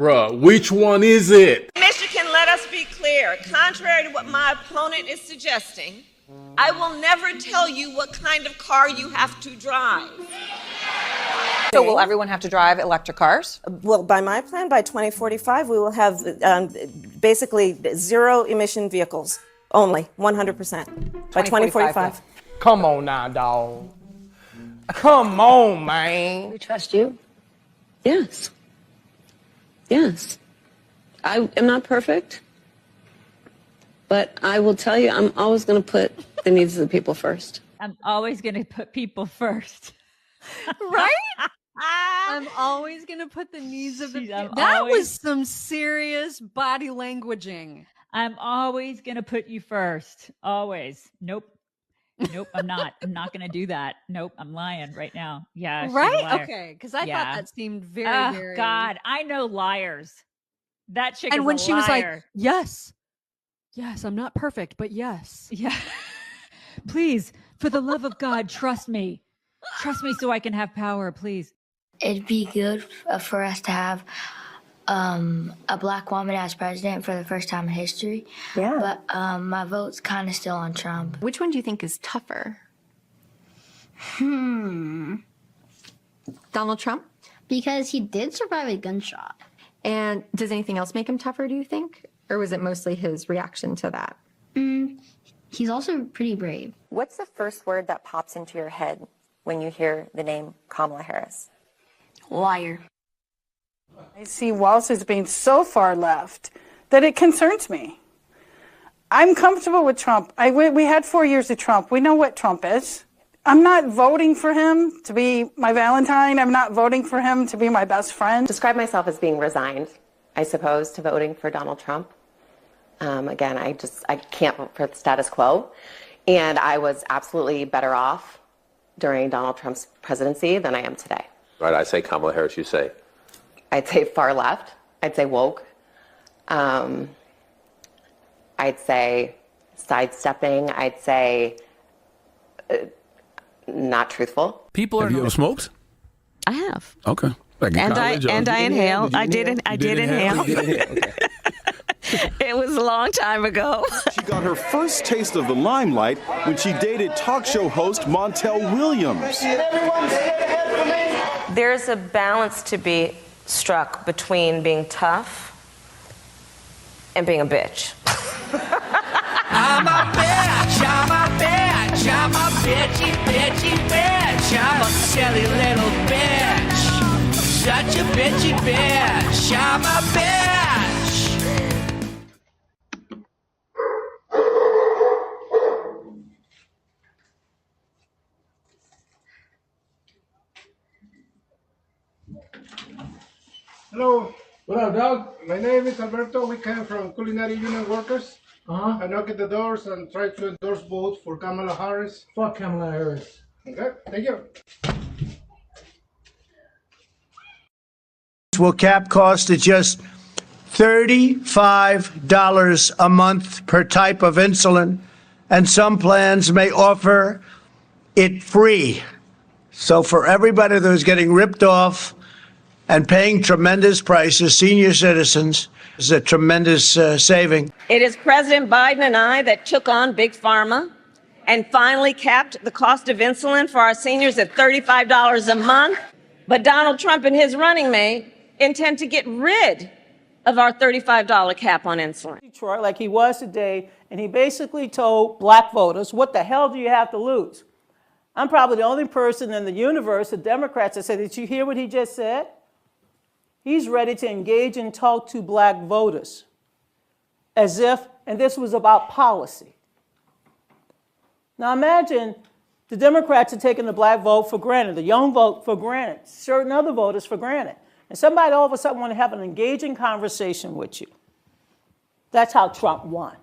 Bruh, which one is it? Michigan, let us be clear. Contrary to what my opponent is suggesting, I will never tell you what kind of car you have to drive. So will everyone have to drive electric cars? Well, by my plan, by 2045, we will have basically zero emission vehicles only, 100%. By 2045. Come on now, dog. Come on, man. We trust you? Yes. Yes. I am not perfect, but I will tell you, I'm always going to put the needs of the people first. I'm always going to put people first. Right? I'm always going to put the needs of the people. That was some serious body languaging. I'm always going to put you first. Always. Nope. Nope, I'm not. I'm not going to do that. Nope, I'm lying right now. Yeah. Right? Okay, because I thought that seemed very, very... God, I know liars. That chick and is when a she liar. was like, yes, I'm not perfect, but yes. Yeah. Please, for the love of God, trust me. Trust me so I can have power, please. It'd be good for us to have a black woman as president for the first time in history. Yeah. But my vote's kind of still on Trump. Which one do you think is tougher? Donald Trump? Because he did survive a gunshot. And does anything else make him tougher, do you think? Or was it mostly his reaction to that? He's also pretty brave. What's the first word that pops into your head when you hear the name Kamala Harris? Liar. I see Walz as being so far left that it concerns me. I'm comfortable with Trump. We had 4 years of Trump. We know what Trump is. I'm not voting for him to be my Valentine. I'm not voting for him to be my best friend. Describe myself as being resigned, I suppose, to voting for Donald Trump. Again, I can't vote for the status quo. And I was absolutely better off during Donald Trump's presidency than I am today. Right, I say Kamala Harris, you say? I'd say far left. I'd say woke. I'd say sidestepping. I'd say not truthful. People have you ever smoked? I have. Okay. Like And I inhaled. I did inhale. Okay. It was a long time ago. She got her first taste of the limelight when she dated talk show host Montel Williams. There's a balance to be struck between being tough and being a bitch. I'm a bitch, I'm a bitch, I'm a bitchy, bitchy bitch. I'm a silly little bitch. Such a bitchy bitch. I'm a bitch. Hello. What up, dog? My name is Alberto. We came from Culinary Union Workers. I knock at the doors and try to endorse votes for Kamala Harris. Fuck Kamala Harris. Okay, thank you. Will cap cost at just $35 a month per type of insulin, and some plans may offer it free. So for everybody who's getting ripped off and paying tremendous prices, senior citizens, is a tremendous saving. It is President Biden and I that took on Big Pharma and finally capped the cost of insulin for our seniors at $35 a month. But Donald Trump and his running mate intend to get rid of our $35 cap on insulin. Detroit, like he was today, and he basically told black voters, what the hell do you have to lose? I'm probably the only person in the universe, the Democrats, that said, did you hear what he just said? He's ready to engage and talk to black voters as if, and this was about policy. Now imagine the Democrats are taking the black vote for granted, the young vote for granted, certain other voters for granted. And somebody all of a sudden want to have an engaging conversation with you. That's how Trump won.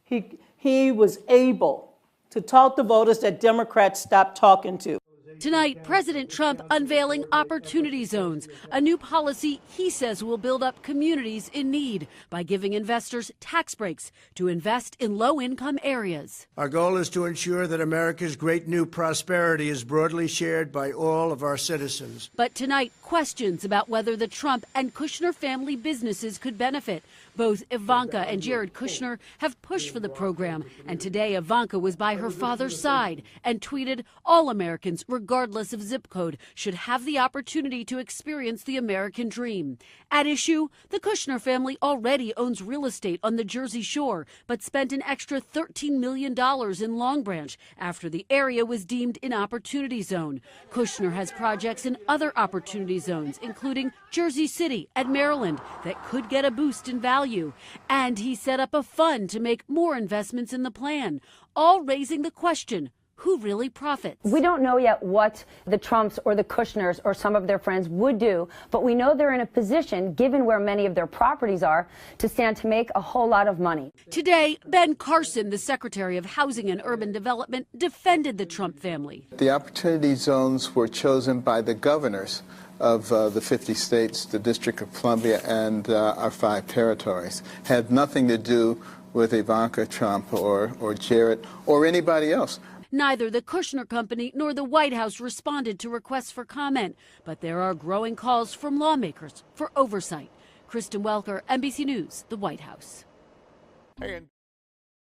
He was able to talk to voters that Democrats stopped talking to. Tonight, President Trump unveiling Opportunity Zones, a new policy he says will build up communities in need by giving investors tax breaks to invest in low-income areas. Our goal is to ensure that America's great new prosperity is broadly shared by all of our citizens. But tonight, questions about whether the Trump and Kushner family businesses could benefit. Both Ivanka and Jared Kushner have pushed for the program, and today Ivanka was by her father's side and tweeted, "All Americans, regardless of zip code, should have the opportunity to experience the American dream." At issue, the Kushner family already owns real estate on the Jersey Shore, but spent an extra $13 million in Long Branch after the area was deemed an opportunity zone. Kushner has projects in other opportunity zones, including Jersey City and Maryland, that could get a boost in value. And he set up a fund to make more investments in the plan, all raising the question, who really profits? We don't know yet what the Trumps or the Kushners or some of their friends would do, but we know they're in a position, given where many of their properties are, to stand to make a whole lot of money. Today, Ben Carson, the Secretary of Housing and Urban Development, defended the Trump family. The opportunity zones were chosen by the governors of the 50 states, the District of Columbia, and our 5 territories. Had nothing to do with Ivanka Trump or Jared or anybody else. Neither the Kushner Company nor the White House responded to requests for comment, but there are growing calls from lawmakers for oversight. Kristen Welker, NBC News, the White House.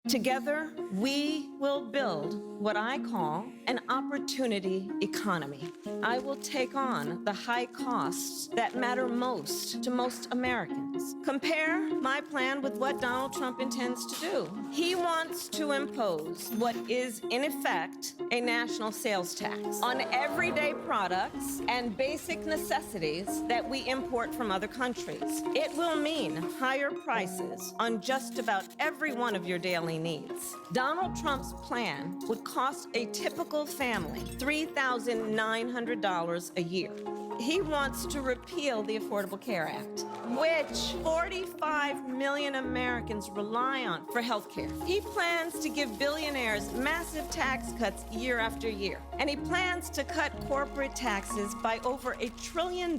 Together, we will build what I call an opportunity economy. I will take on the high costs that matter most to most Americans. Compare my plan with what Donald Trump intends to do. He wants to impose what is, in effect, a national sales tax on everyday products and basic necessities that we import from other countries. It will mean higher prices on just about every one of your daily needs. Donald Trump's plan would cost a typical family $3,900 a year. He wants to repeal the Affordable Care Act, which 45 million Americans rely on for health care. He plans to give billionaires massive tax cuts year after year, and he plans to cut corporate taxes by over $1 trillion.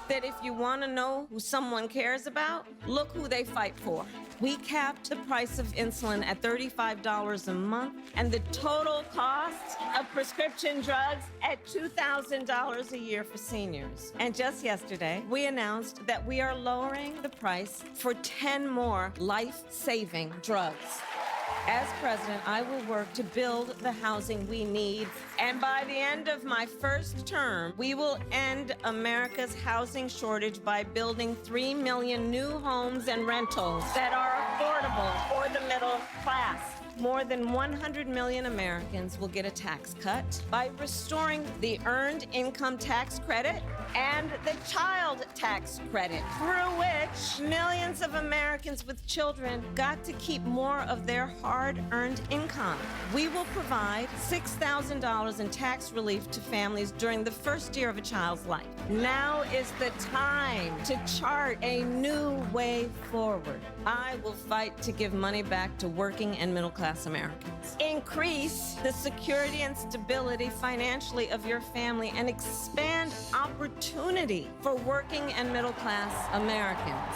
That if you want to know who someone cares about, look who they fight for. We capped the price of insulin at $35 a month and the total cost of prescription drugs at $2,000 a year for seniors. And just yesterday, we announced that we are lowering the price for 10 more life-saving drugs. As president, I will work to build the housing we need. And by the end of my first term, we will end America's housing shortage by building 3 million new homes and rentals that are affordable for the middle class. More than 100 million Americans will get a tax cut by restoring the Earned Income Tax Credit and the Child Tax Credit, through which millions of Americans with children got to keep more of their hard-earned income. We will provide $6,000 in tax relief to families during the first year of a child's life. Now is the time to chart a new way forward. I will fight to give money back to working and middle-class Americans. Increase the security and stability financially of your family and expand opportunity for working and middle-class Americans.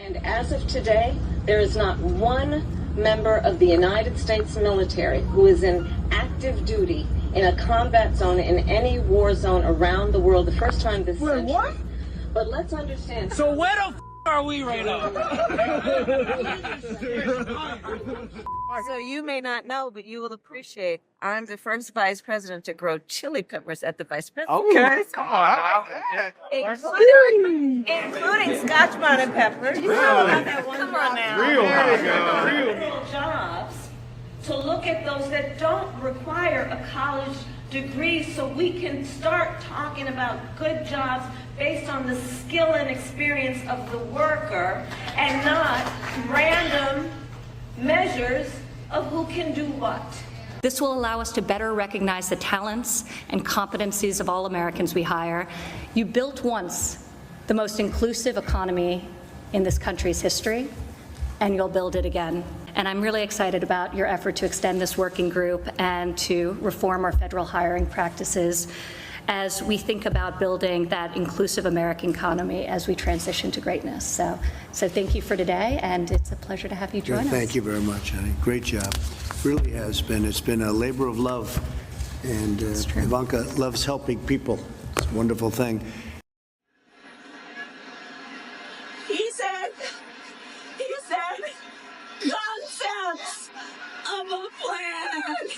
And as of today, there is not one member of the United States military who is in active duty in a combat zone in any war zone around the world. The first time this century. What? But let's understand. So where the are we right now? So you may not know, but you will appreciate I'm the first vice president to grow chili peppers at the vice president. Okay, come on. Including Scotch bonnet peppers. Come on now. Real jobs to look at those that don't require a college degree so we can start talking about good jobs based on the skill and experience of the worker and not random measures of who can do what. This will allow us to better recognize the talents and competencies of all Americans we hire. You built once the most inclusive economy in this country's history, and you'll build it again. And I'm really excited about your effort to extend this working group and to reform our federal hiring practices as we think about building that inclusive American economy as we transition to greatness. So thank you for today, and it's a pleasure to have you join us. Thank you very much, honey. Great job. Really has been. It's been a labor of love, and Ivanka loves helping people. It's a wonderful thing. He said, nonsense of a plan.